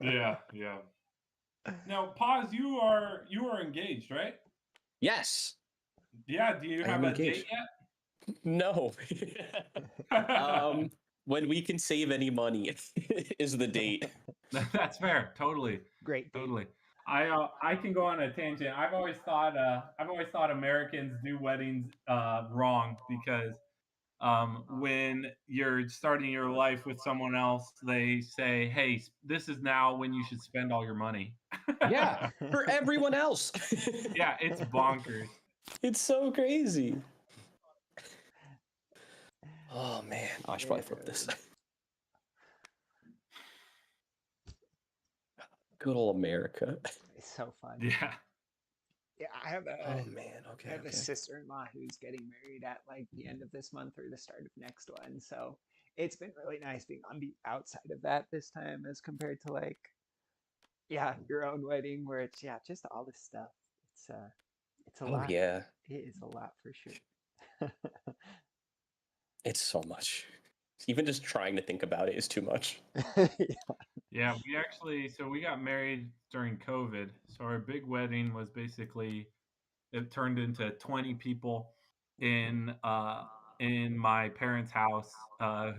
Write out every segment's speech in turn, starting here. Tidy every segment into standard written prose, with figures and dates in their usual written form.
Yeah, yeah. Now, pause. You are engaged, right? Yes. Yeah. Do you I have am a date engaged. No. yet? When we can save any money is the date. That's fair. Totally. Great date. Totally. I can go on a tangent. I've always thought Americans do weddings wrong because when you're starting your life with someone else, they say, "Hey, this is now when you should spend all your money." Yeah, for everyone else. Yeah, it's bonkers. It's so crazy. Oh man, I should probably flip this. Good old America. It's so fun. Yeah. Yeah, I have a Oh man, okay. I have a sister-in-law who's getting married at like the end of this month or the start of next one. So it's been really nice being on the outside of that this time as compared to like, yeah, your own wedding where it's just all this stuff. It's a Oh lot. yeah, It is a lot for sure. it's so much. Even just trying to think about it is too much. Yeah, we got married during COVID. So our big wedding was basically, it turned into 20 people in my parents' house.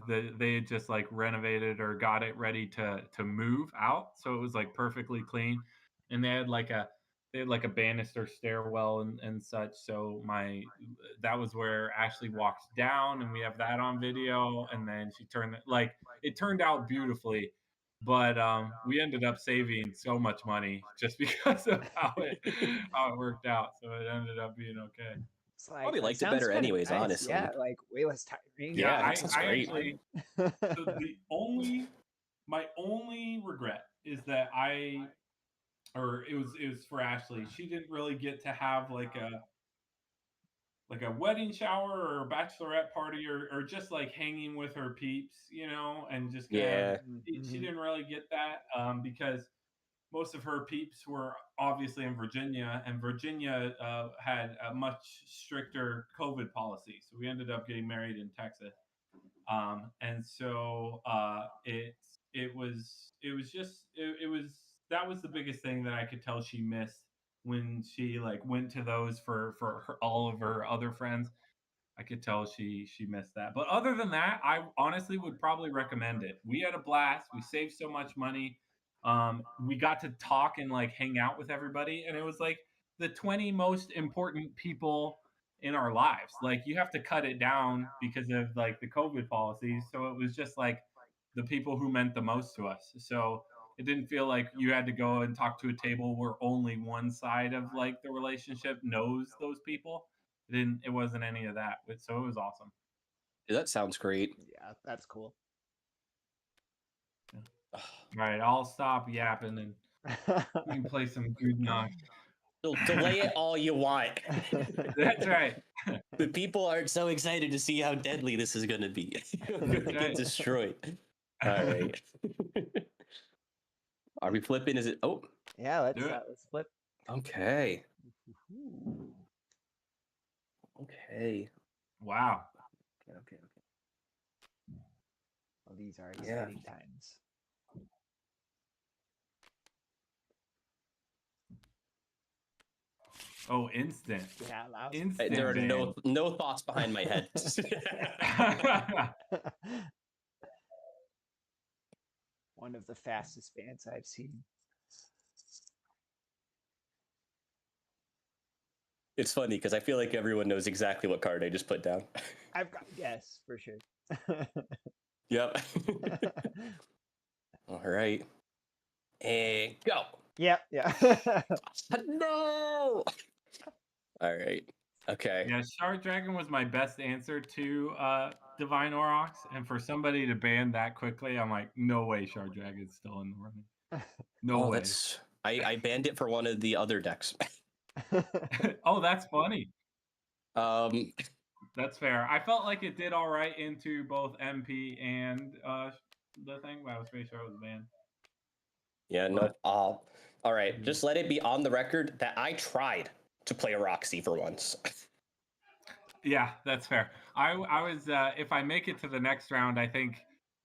They had just like renovated or got it ready to move out, so it was like perfectly clean, and they had like a banister stairwell and such. So that was where Ashley walked down, and we have that on video. And then she turned it turned out beautifully, but we ended up saving so much money just because of how it worked out. So it ended up being okay. It's like, Probably that liked it sounds better kinda anyways, nice. honestly. Yeah, like way less tiring. Yeah, Yeah, that sounds I great. actually, so my only regret is that it was for Ashley. She didn't really get to have like a wedding shower or a bachelorette party, or just like hanging with her peeps, and just kind of, Yeah. she didn't really get that because most of her peeps were obviously in Virginia, and Virginia had a much stricter COVID policy. So we ended up getting married in Texas. And so it was that was the biggest thing that I could tell she missed when she like went to those for all of her other friends. I could tell she missed that. But other than that, I honestly would probably recommend it. We had a blast. We saved so much money. We got to talk and like hang out with everybody, and it was like the 20 most important people in our lives. Like you have to cut it down because of like the COVID policies. So it was just like the people who meant the most to us. So it didn't feel like you had to go and talk to a table where only one side of like the relationship knows those people. It wasn't any of that. So it was awesome. Yeah, that sounds great. Yeah, that's cool. All right, I'll stop yapping and we can play some Gudnak. Delay it all you want. That's right. The people are so excited to see how deadly this is going to be. Get destroyed. All right. Are we flipping? Is it? Oh. Yeah, let's flip. Okay. Okay. Wow. Okay. Well, these are exciting times. Oh, instant. Yeah, instant. There are no thoughts behind my head. One of the fastest fans I've seen. It's funny because I feel like everyone knows exactly what card I just put down. I've got guess for sure. Yep. All right. And go. Yep. Yeah. No. All right. Okay. Yeah, Shard Dragon was my best answer to Divine Aurochs, and for somebody to ban that quickly, I'm like, no way Shard Dragon's still in the running. No way. I banned it for one of the other decks. Oh, that's funny. That's fair. I felt like it did all right into both MP and the thing, but I was pretty sure it was banned. Yeah, no. All right, just let it be on the record that I tried to play a Roxy for once. Yeah, that's fair. I was if I make it to the next round, I think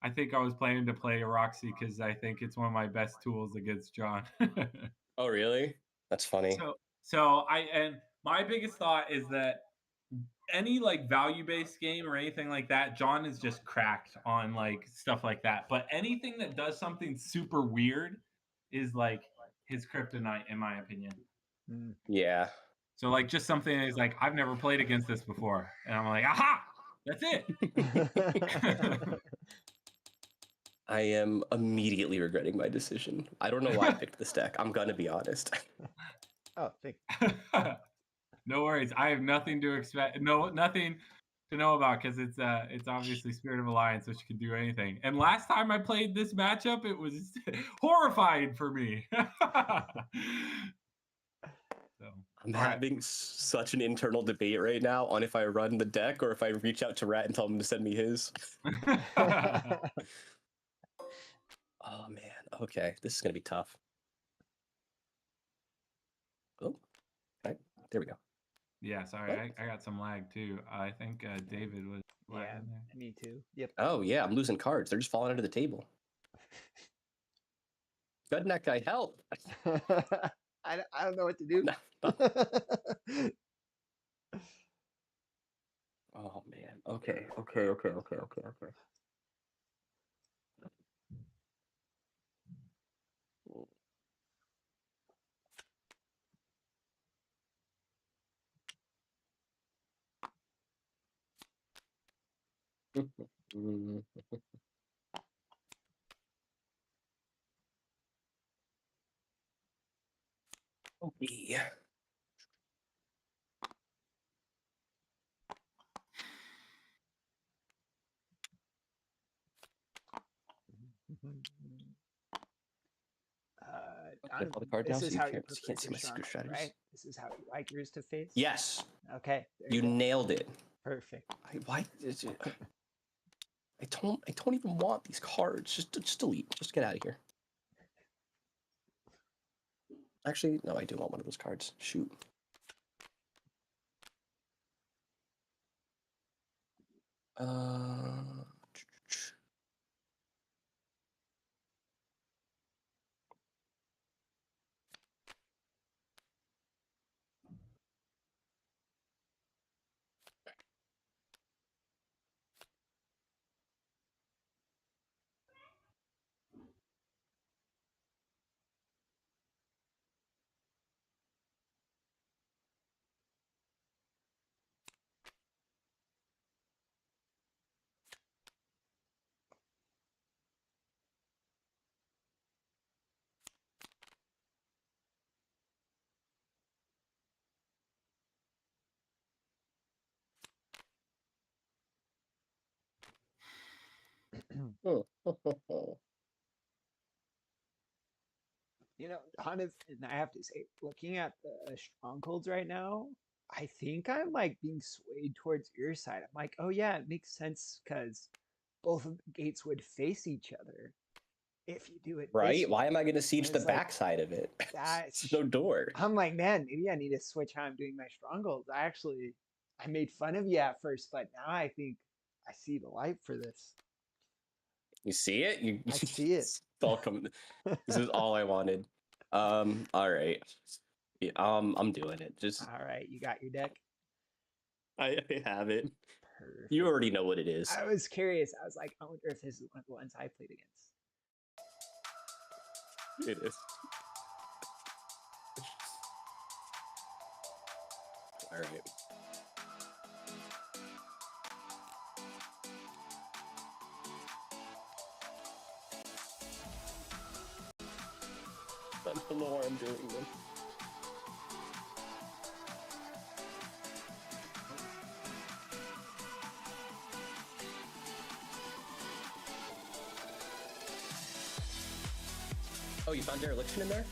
I think I was planning to play Roxy because I think it's one of my best tools against John. Oh, really? That's funny. And my biggest thought is that any like value-based game or anything like that, John is just cracked on like stuff like that. But anything that does something super weird is like his kryptonite, in my opinion. Yeah. So like just something that is like, I've never played against this before. And I'm like, aha! That's it. I am immediately regretting my decision. I don't know why I picked this deck. I'm gonna be honest. Oh, thank No worries. I have nothing to expect. No, nothing to know about because it's obviously Spirit of Alliance, which can do anything. And last time I played this matchup, it was horrifying for me. So I'm having such an internal debate right now on if I run the deck or if I reach out to Rat and tell him to send me his. Oh man. Okay, this is gonna be tough. Oh, okay. There we go. Yeah, sorry, I got some lag too. I think David was lagging there. me too. Yep. Oh yeah, I'm losing cards. They're just falling under the table. GudnakGuy, help! I don't know what to do. Oh man. Okay. Okay. All the card now, This so is you how you can't see my secret stronghold, strategies. right? This is how you like yours to face. Yes, Okay. you nailed it. Perfect. Why is it? I don't even want these cards. Just delete. Just get out of here. Actually, no, I do want one of those cards. Shoot. You know, and I have to say, looking at the strongholds right now, I think I'm like being swayed towards your side. I'm like, oh yeah, it makes sense because both of the gates would face each other if you do it Right? this Why way. am I going to siege the It's like, backside of it? that's There's no door. I'm like, man, maybe I need to switch how I'm doing my strongholds. I made fun of you at first, but now I think I see the light for this. You see it? I see it. It's all coming. This is all I wanted. All right. Yeah, I'm doing it. Just All right, you got your deck. I have it. Perfect. You already know what it is. I was curious. I was like, I wonder if this is one of the ones I played against. It is. All right. I don't know why I'm doing this. Oh, you found dereliction in there?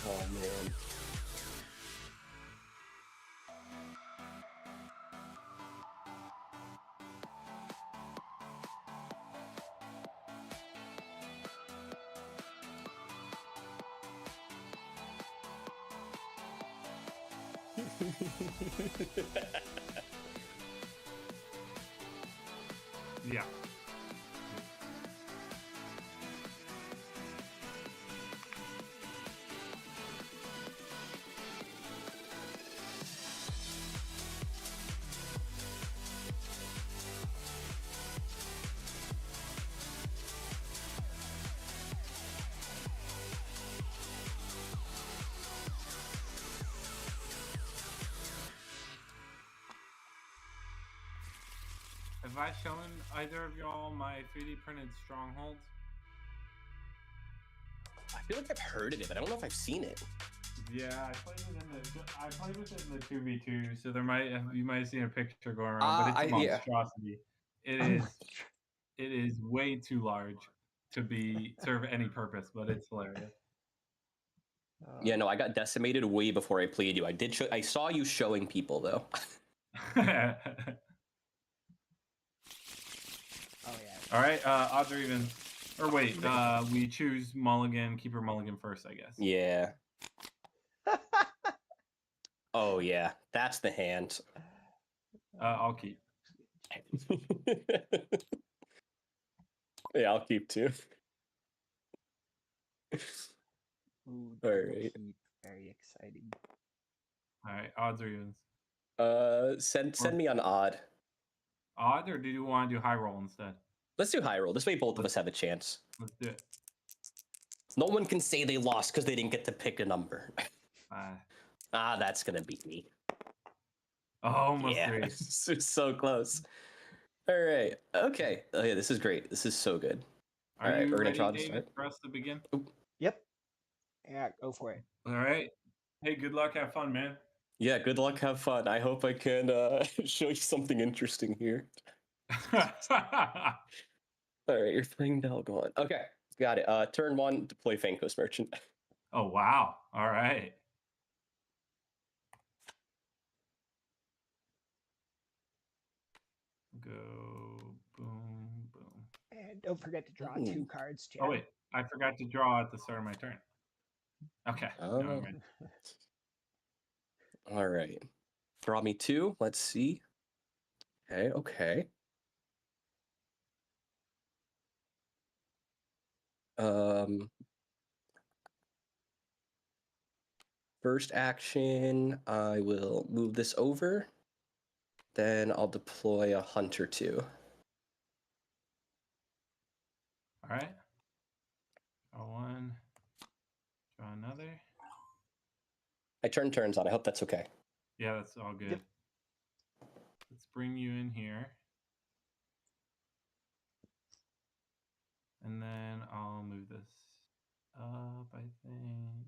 Oh man. Yeah. Have I shown either of y'all my 3D printed strongholds? I feel like I've heard of it, but I don't know if I've seen it. Yeah, I played with it in the 2v2, so you might have seen a picture going around, but it's a monstrosity. Yeah. It is way too large to serve any purpose, but it's hilarious. Yeah, no, I got decimated way before I played you. I saw you showing people though. Oh yeah. All right, odds or evens. Or wait, we choose mulligan, keeper mulligan first, I guess. Yeah. Oh yeah, that's the hand. I'll keep. Yeah, I'll keep too. Ooh, all right. Keep. Very exciting. All right, odds or evens. Send me on odd. Odd, or do you want to do high roll instead? Let's do high roll. This way both of us have a chance. Let's do it. No one can say they lost because they didn't get to pick a number. That's gonna beat me. Oh, almost yeah. 3. It's so close. All right. Okay. Oh yeah, this is great. This is so good. All right, we're gonna ready, draw to David, start. for us to begin? Yep. Yeah, go for it. All right. Hey, good luck. Have fun, man. Yeah, good luck. Have fun. I hope I can show you something interesting here. All right, you're playing Dalgon. Okay, got it. Turn 1, deploy Fankos Merchant. Oh, wow. All right. Go boom, boom. And don't forget to draw 2 cards, Chad. Oh, wait. I forgot to draw at the start of my turn. Okay. Oh. Never mind. All right. Draw me 2. Let's see. Okay. First action, I will move this over. Then I'll deploy a Hunter 2. All right. Draw 1. Draw another. I turn turns on. I hope that's okay. Yeah, that's all good. Yep. Let's bring you in here. And then I'll move this up, I think.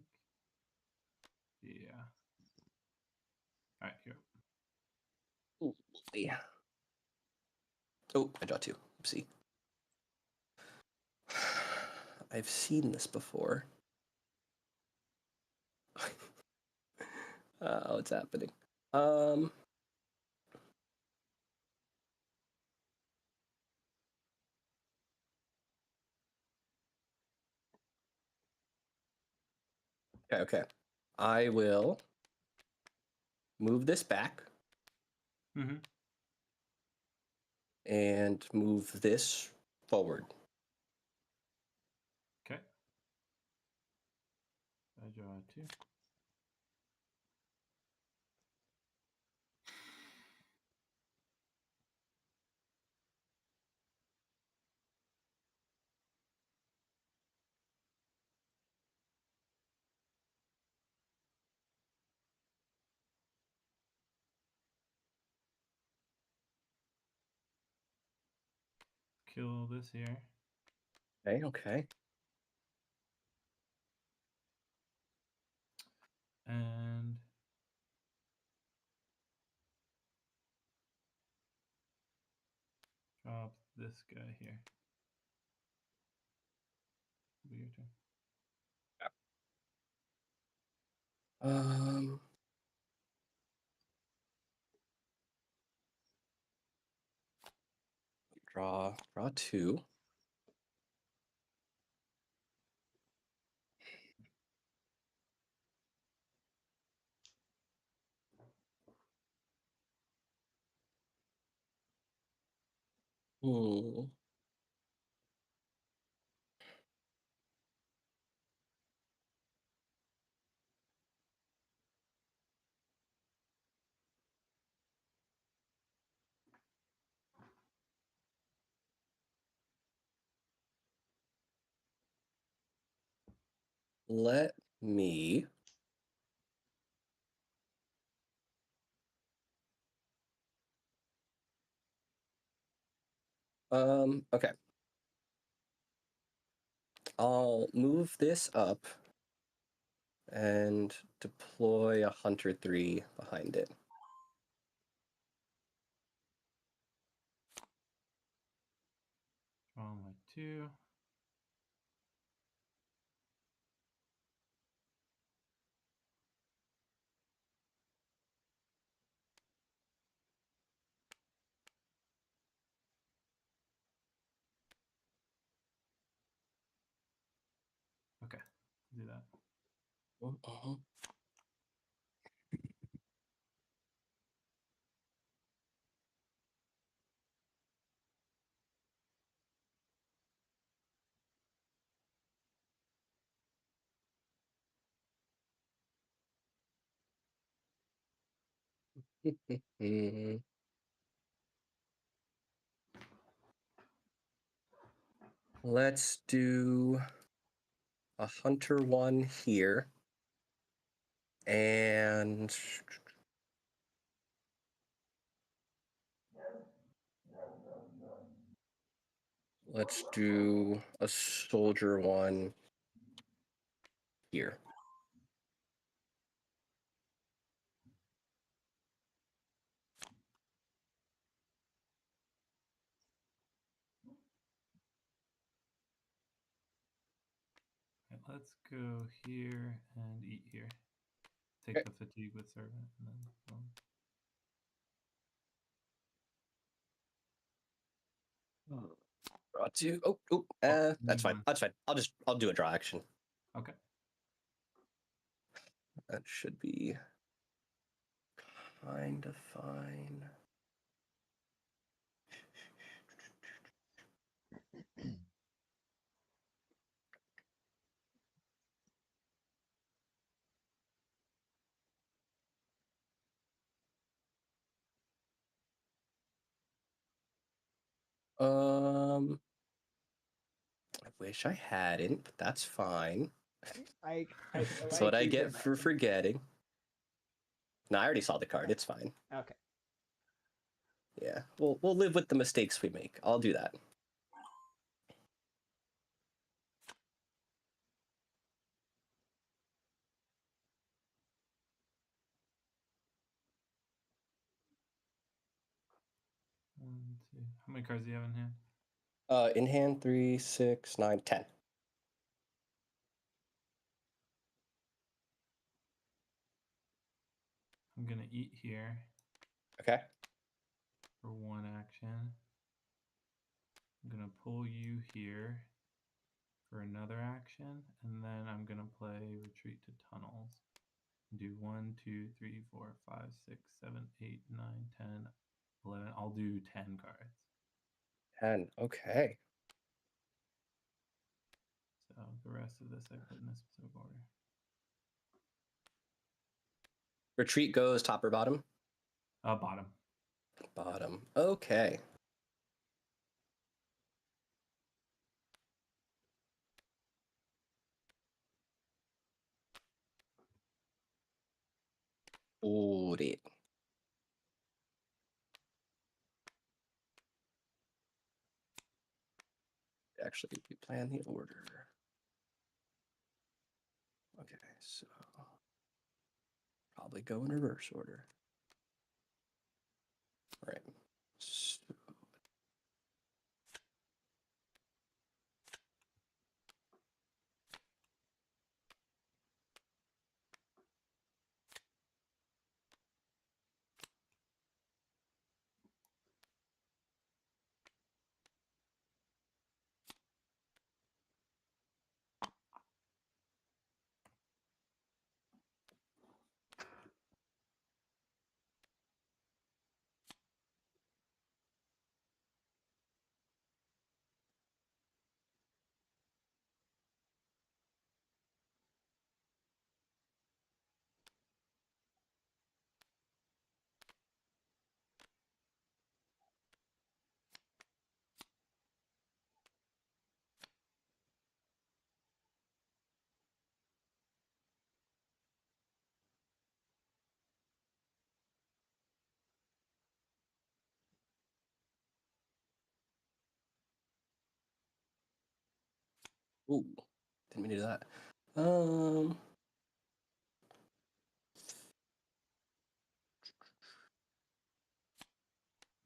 Yeah. All right, here. Ooh, yeah. Oh, I draw 2. Oopsie. I've seen this before. What's happening? Okay. I will move this back. Mm-hmm. And move this forward. Okay. I draw 2. Kill this here. Okay. And drop this guy here. It'll be your turn. Draw 2. Hmm. Let me okay. I'll move this up and deploy a Hunter 3 behind it. Draw my 2. Okay, do that. Uh-huh. Let's do a Hunter 1 here. And let's do a Soldier 1 here. Okay, let's go here and eat here. Take Okay. the fatigue with servant and then boom. Draw 2. That's fine. One. That's fine. I'll do a draw action. Okay. That should be kind of fine. I wish I hadn't, but that's fine. I feel That's like what I you get could for forgetting. No, I already saw the card. It's fine. Okay. Yeah, we'll live with the mistakes we make. I'll do that. One, 2. How many cards do you have in hand? In hand 3, 6, 9, 10. I'm gonna eat here Okay. for 1 action. I'm gonna pull you here for another action, and then I'm gonna play retreat to tunnels. Do 1, 2, 3, 4, 5, 6, 7, 8, 9, 10, 11. I'll do 10 cards. 10. Okay. So the rest of this I put in a specific order. Retreat goes top or bottom? Bottom. Bottom. Okay. Hold it. Actually, we plan the order. Okay, so probably go in reverse order. All right. So, Ooh, didn't mean to do that.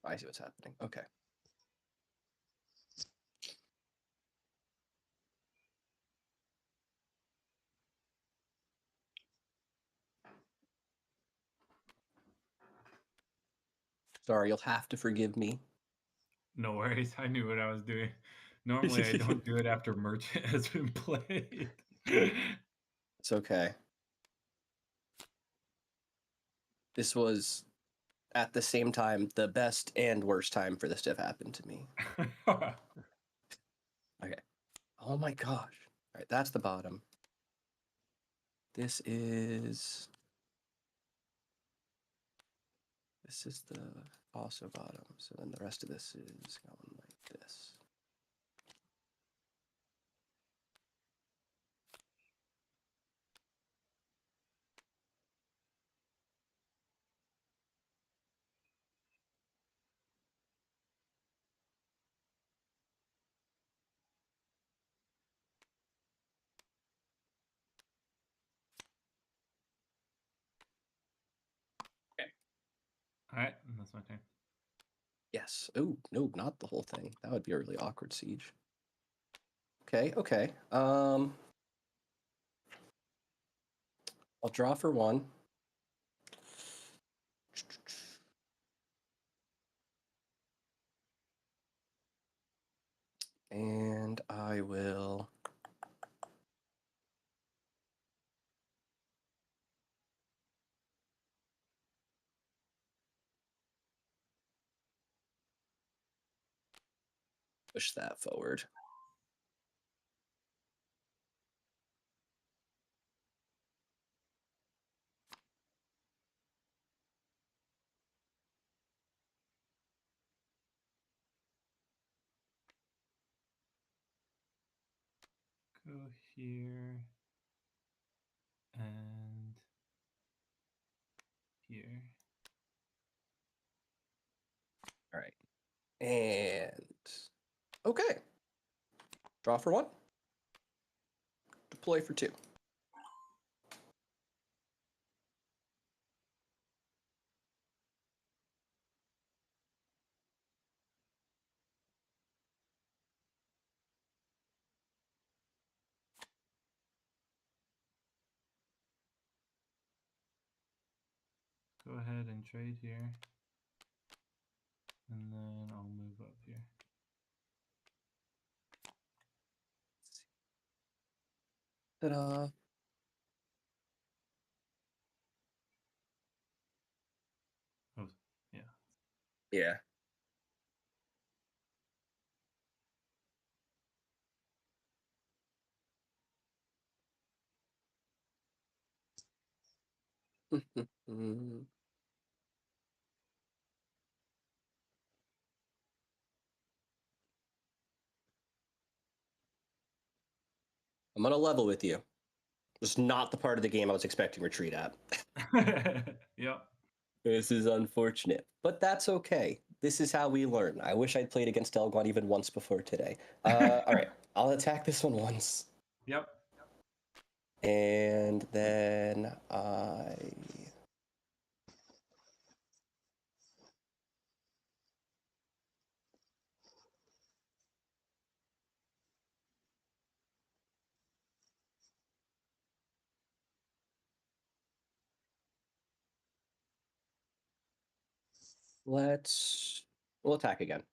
I see what's happening. Okay. Sorry, you'll have to forgive me. No worries. I knew what I was doing. Normally, I don't do it after Merchant has been played. It's okay. This was, at the same time, the best and worst time for this to have happened to me. Okay. Oh my gosh. All right, that's the bottom. This is the also bottom. So then the rest of this is going like this. All right, that's my turn. Yes. Oh, no, not the whole thing. That would be a really awkward siege. Okay, okay. I'll draw for one. And I will push that forward. Go here and here. All right. And okay. Draw for one. Deploy for two. Go ahead and trade here. And then I'll move up here. Ta-da. Oh, yeah. Yeah. I'm gonna level with you. It's not the part of the game I was expecting retreat at. Yep. This is unfortunate, but that's okay. This is how we learn. I wish I'd played against Elguan even once before today. All right, I'll attack this one once. Yep. And then we'll attack again.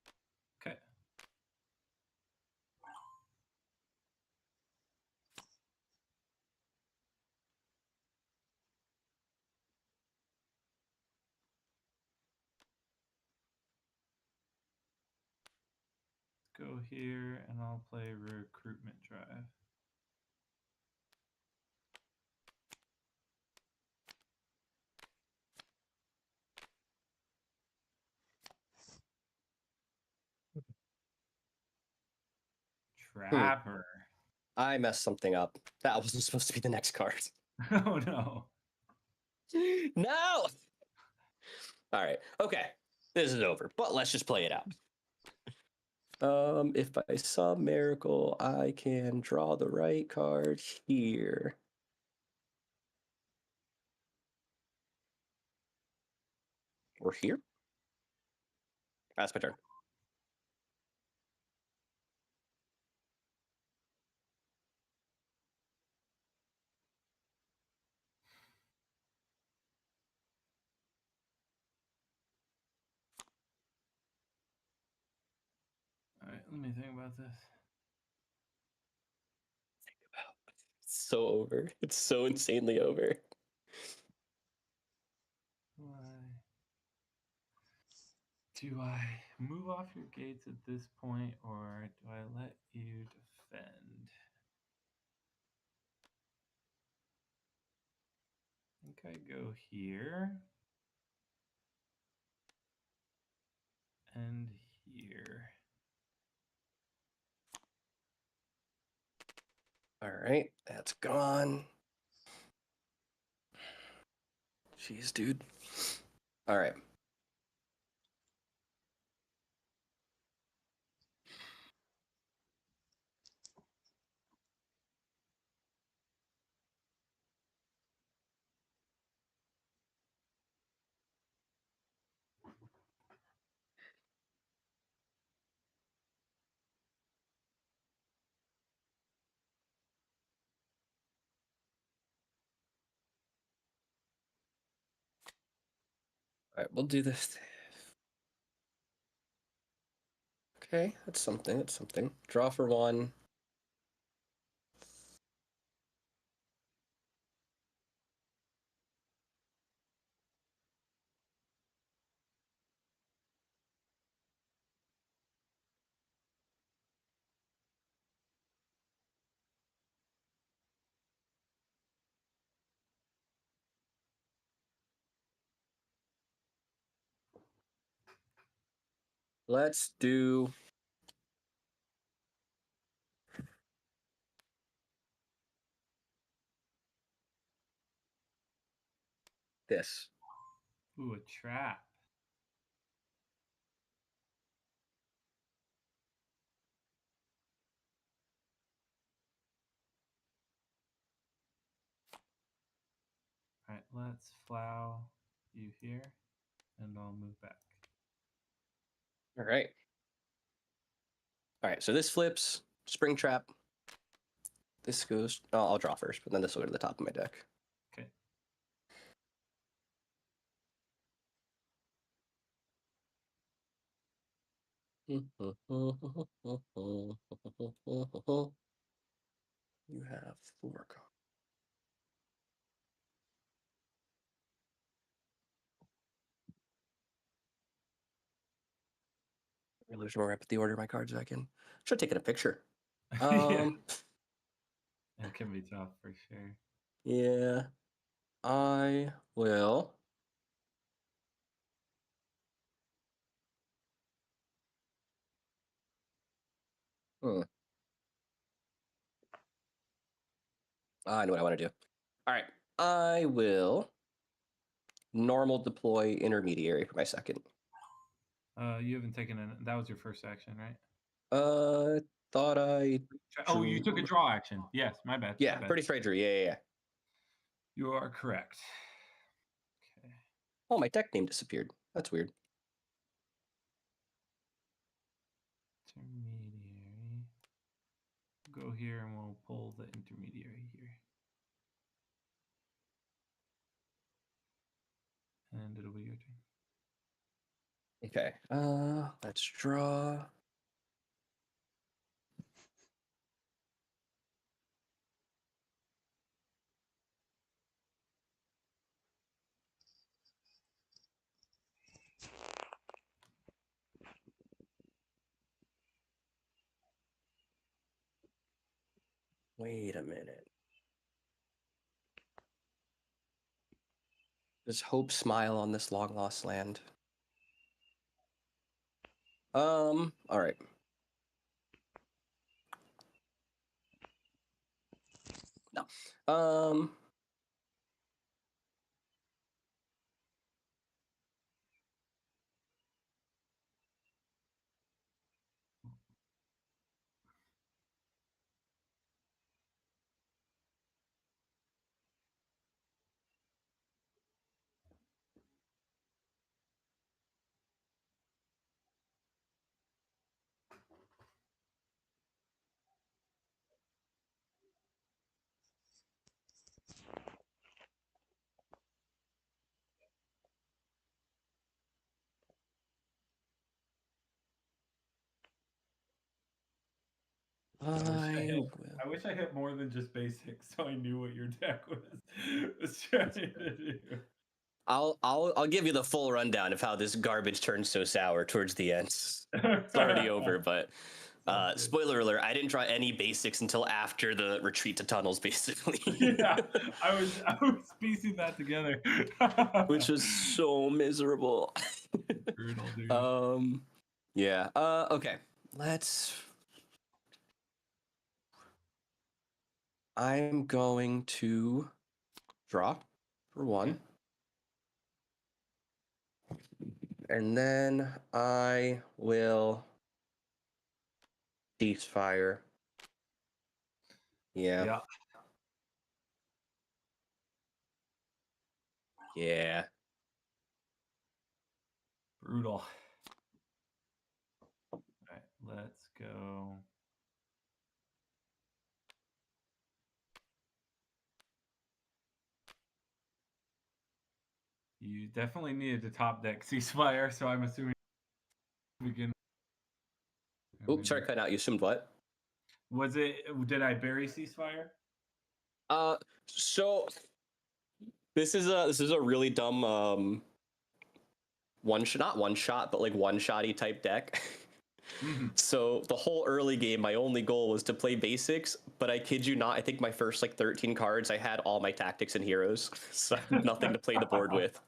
Okay. Go here and I'll play recruitment drive. Trapper. I messed something up. That wasn't supposed to be the next card. Oh no. No! All right, okay. This is over, but let's just play it out. If by some miracle I can draw the right card here. Or here? That's my turn. All right, let me think about this. It's so over. It's so insanely over. Do I move off your gates at this point, or do I let you defend? I think I go here and here. All right, that's gone. Jeez, dude. All right. All right, we'll do this. Okay, that's something. That's something. Draw for one. Let's do this. Ooh, a trap. All right, let's flow you here, and I'll move back. All right. All right, so this flips. Spring trap. This goes. Oh, I'll draw first, but then this will go to the top of my deck. Okay. You have 4 cards. There's more empathy order my cards back in. Should have taken a picture. Yeah, it can be tough for sure. Yeah. I will. I know what I want to do. All right. I will normal deploy intermediary for my second. You haven't taken an. That was your first action, right? Thought I. Oh, you took a draw action. Yes, my bad. Yeah, my bad. pretty straight drew. Yeah. You are correct. Okay. Oh, my deck name disappeared. That's weird. Intermediary. Go here and we'll pull the intermediary here. And it'll be your turn. Okay. Let's draw. Wait a minute. Does hope smile on this long lost land? All right. No. I wish I hit more than just basics, so I knew what your deck was trying to do. I'll give you the full rundown of how this garbage turned so sour towards the end. It's already over, but spoiler alert, I didn't draw any basics until after the retreat to tunnels, basically. Yeah, I was piecing that together. Which was so miserable. Brutal, dude. Yeah. Okay. I'm going to draw for one. And then I will ceasefire. Yeah. Yeah. Brutal. All right, let's go. You definitely needed to top deck ceasefire, so I'm assuming we can. Oops, sorry, cut out. You assumed what? Was it? Did I bury ceasefire? So this is a really dumb not one shot, but like one shotty type deck. So the whole early game, my only goal was to play basics, but I kid you not, I think my first like 13 cards, I had all my tactics and heroes, so I had nothing to play the board with.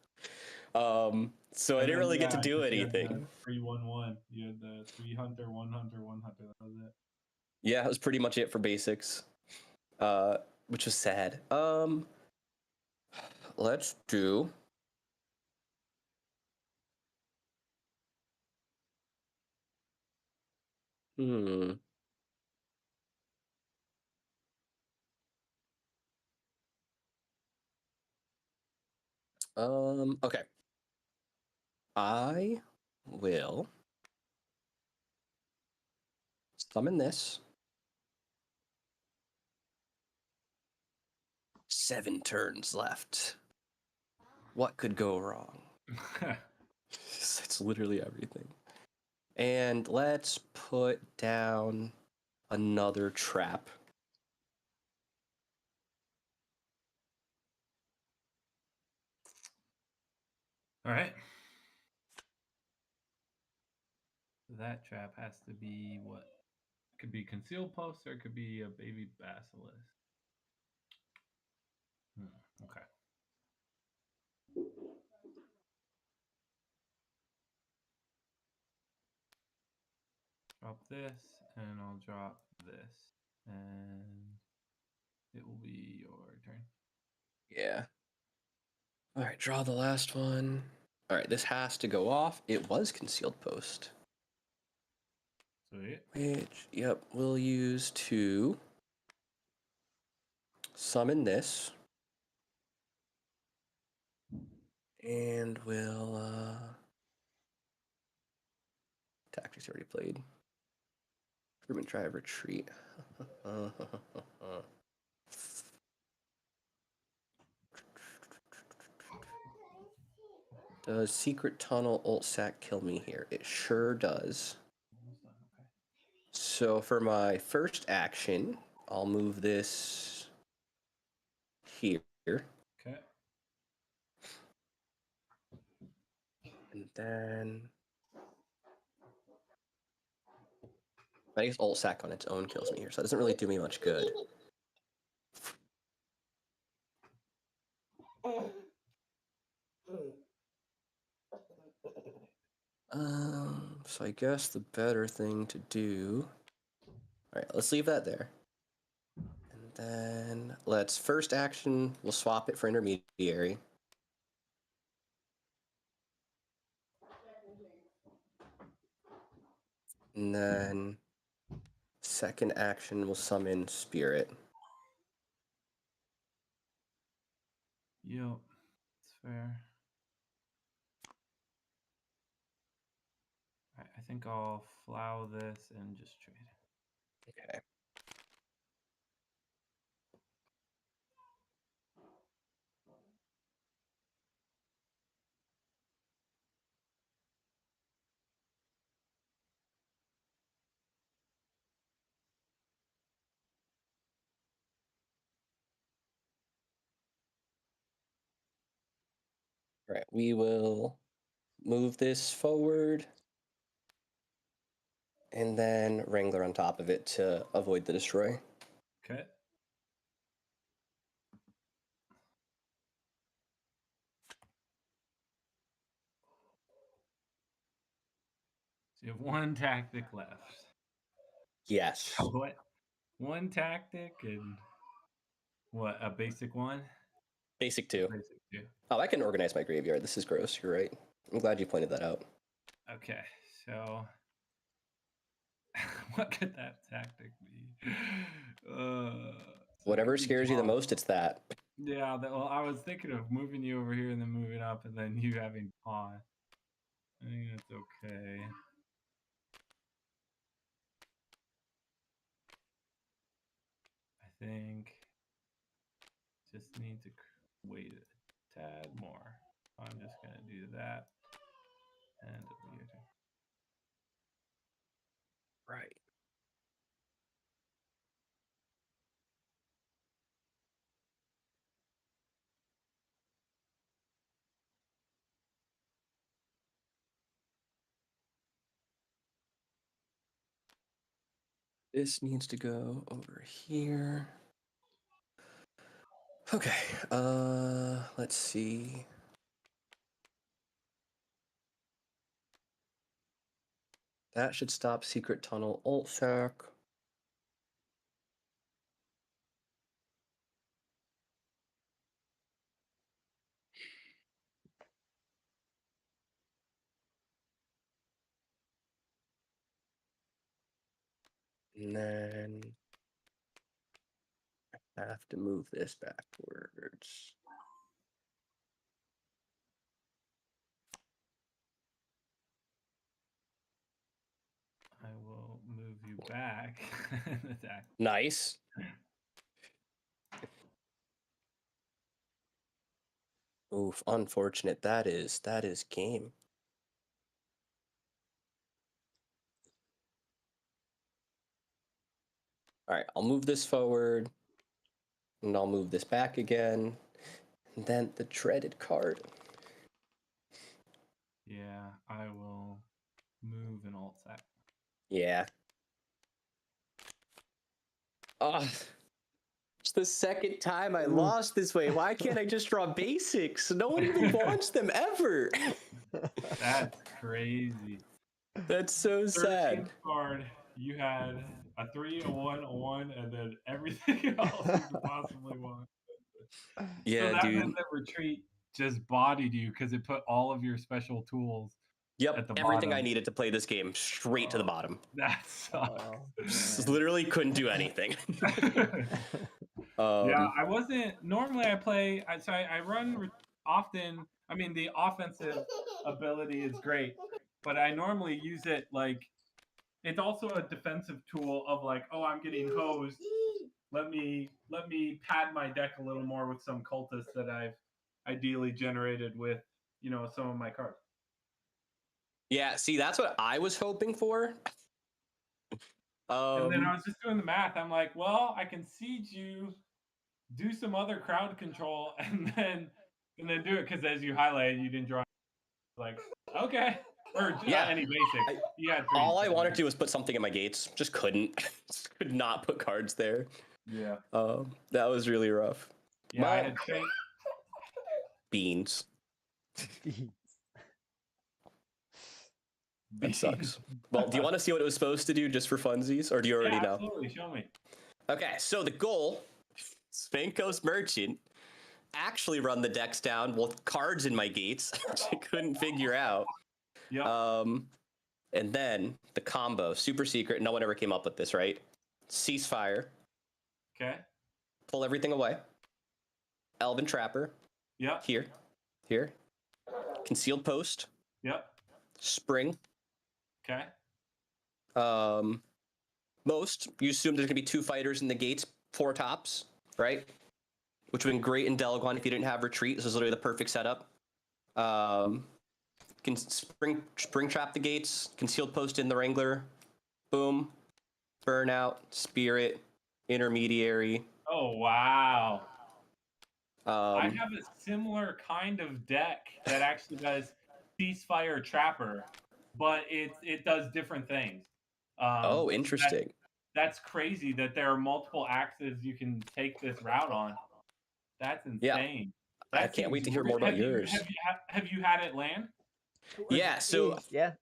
So I didn't really get to do anything. 3-1-1. You had the 3 hunter, 1 hunter, 1 hunter. That was it. Yeah, that was pretty much it for basics, which was sad. Let's do. Okay. I will summon this. 7 turns left. What could go wrong? It's literally everything. And let's put down another trap. All right. That trap has to be what? It could be concealed post or it could be a baby basilisk. Okay. Drop this, and I'll drop this, and it will be your turn. Yeah. All right, draw the last one. All right, this has to go off. It was concealed post. Sweet. Which, yep, we'll use to summon this. And we'll, tactics already played. Recruitment drive retreat. Does Secret Tunnel ult sac kill me here? It sure does. So for my first action, I'll move this here. Okay. And then I guess ult sac on its own kills me here, so that doesn't really do me much good. So I guess the better thing to do. All right, let's leave that there. And then let's first action, we'll swap it for intermediary. And then second action, we'll summon spirit. Yep. That's fair. I think I'll flow this and just trade. Okay. All right, we will move this forward. And then Wrangler on top of it to avoid the destroy. Okay. So you have one tactic left. Yes. What? One tactic and what? A basic one? Basic 2. Basic 2. Oh, I can organize my graveyard. This is gross. You're right. I'm glad you pointed that out. Okay, so what could that tactic be? Whatever scares you the most, it's that. Yeah, well, I was thinking of moving you over here and then moving up and then you having pawn. I think that's okay. I think just need to wait a tad more. I'm just gonna do that. And Right. This needs to go over here. Okay, let's see. That should stop Secret Tunnel Alt Sack. And then I have to move this backwards. I will move you back. Attack. Nice. Oof, unfortunate. That is game. All right, I'll move this forward, and I'll move this back again. And then the dreaded card. Yeah, I will move an alt sack. Yeah. Oh, it's the second time I lost this way. Why can't I just draw basics? No one even wants them ever. That's crazy. That's so sad. Card, you had a 3, a 1, a 1, and then everything else you could possibly want. Yeah, so that dude. meant that retreat just bodied you because it put all of your special tools. Yep, at the everything bottom. I needed to play this game straight to the bottom. That sucks. Literally couldn't do anything. Yeah, I wasn't. Normally, I play. So I run often. I mean, the offensive ability is great, but I normally use it like it's also a defensive tool of like, oh, I'm getting hosed. Let me pad my deck a little more with some cultists that I've ideally generated with, some of my cards. Yeah, see, that's what I was hoping for. And then I was just doing the math. I'm like, well, I can siege you, do some other crowd control, and then do it because as you highlighted, you didn't draw. Like, okay, or yeah, any basic. All I wanted to do was put something in my gates. Just couldn't. Just could not put cards there. Yeah. That was really rough. Yeah, I had beans. That sucks. Well, do you want to see what it was supposed to do just for funsies, or do you already know? Absolutely, show me. Okay, so the goal, Spankos Merchant, actually run the decks down with cards in my gates, which I couldn't figure out. Yeah. And then the combo, super secret, no one ever came up with this, right? Ceasefire. Okay. Pull everything away. Elven Trapper. Yep. Here. Concealed Post. Yep. Spring. Okay. Most, you assume there's going to be 2 fighters in the gates, 4 tops, right? Which would have been great in Delgon if you didn't have retreat. This is literally the perfect setup. Can spring trap the gates, concealed post in the Wrangler, boom, burnout, spirit, intermediary. Oh, wow. I have a similar kind of deck that actually does ceasefire trapper, but it does different things. Oh, So interesting. that's crazy that there are multiple axes you can take this route on. That's Yeah. insane. I That can't wait seems to hear more about yours. have you had it land? Yeah, so yeah.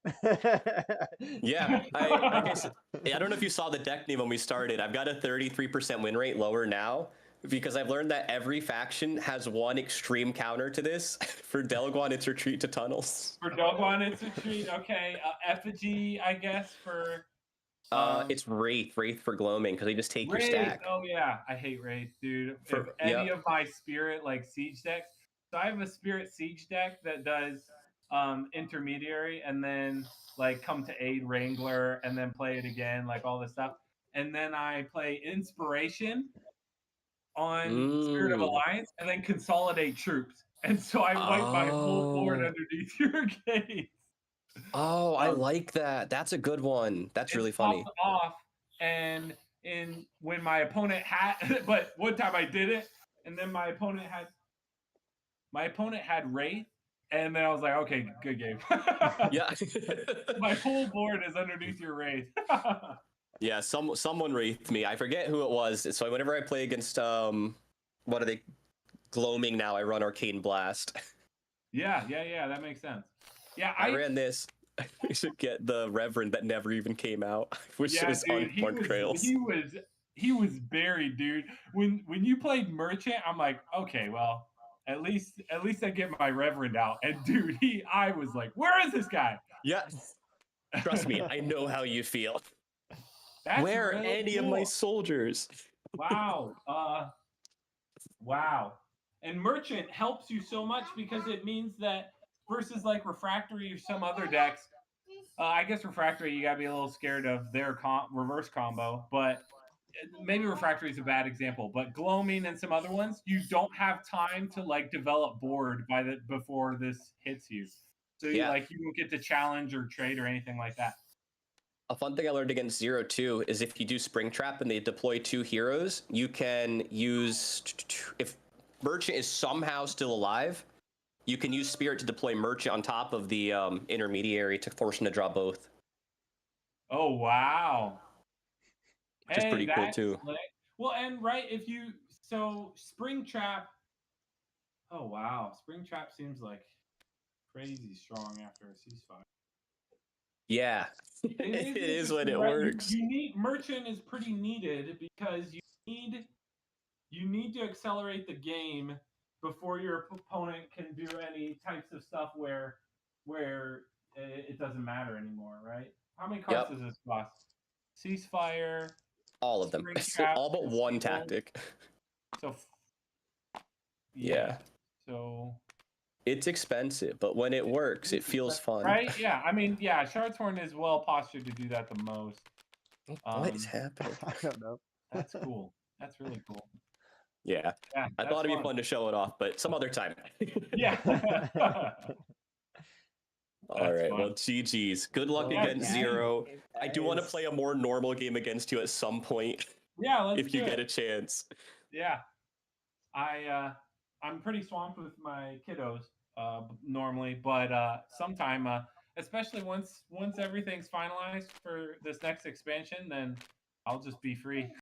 yeah, I guess I don't know if you saw the deck name when we started. I've got a 33% win rate lower now because I've learned that every faction has one extreme counter to this. For Delguan, it's retreat to tunnels. For Dogon, it's retreat. Okay, effigy, I guess for. It's Wraith for gloaming because they just take your Wraith. stack. Oh yeah, I hate Wraith, dude. For- If any yep. of my spirit like siege decks, so I have a spirit siege deck that does intermediary and then like come to aid Wrangler and then play it again, like all this stuff. And then I play inspiration on Spirit of Alliance and then consolidate troops. And so I wipe my whole board Oh. underneath your gates. Oh, I like that. That's a good one. That's really funny. Off, and when my opponent had, but one time I did it, and then my opponent had Wraith, and then I was like, okay, good game. Yeah. My whole board is underneath your Wraith. Yeah, someone wraithed me. I forget who it was. So whenever I play against what are they? Gloaming now, I run Arcane Blast. Yeah, that makes sense. Yeah, I ran this. I should get the Reverend that never even came out. I wish it was on Mark Trails. He was buried, dude. When you played Merchant, I'm like, okay, well, at least I get my Reverend out. And dude, I was like, where is this guy? Yeah. Trust me, I know how you feel. That's Where are really any cool. of my soldiers? Wow. Wow. And Merchant helps you so much because it means that versus like Refractory or some other decks, I guess Refractory, you gotta be a little scared of their reverse combo, but maybe Refractory is a bad example. But Gloaming and some other ones, you don't have time to like develop board before this hits you. So you don't get to challenge or trade or anything like that. A fun thing I learned against 0-2 is if you do Springtrap and they deploy 2 heroes, you can use, if Merchant is somehow still alive, you can use Spirit to deploy Merchant on top of the intermediary to force him to draw both. Oh, wow. Which is pretty cool too. Slick. Well, and so Springtrap. Oh, wow. Springtrap seems like crazy strong after a ceasefire. Yeah, it is when it works. You need Merchant is pretty needed because you need to accelerate the game before your opponent can do any types of stuff where it doesn't matter anymore, right? How many cards does this cost? Ceasefire. All of them. All but one tactic. So yeah. So it's expensive, but when it works, it feels fun. Right? Yeah. I mean, yeah, Shardthorn is well postured to do that the most. What is happening? I don't know. That's cool. That's really cool. Yeah. I thought it'd be fun to show it off, but some other time. Yeah. All right. Well, GG's. Good luck against Zero. I do want to play a more normal game against you at some point. Yeah, let's if you get a chance. Yeah. I'm pretty swamped with my kiddos normally, but sometime, especially once everything's finalized for this next expansion, then I'll just be free.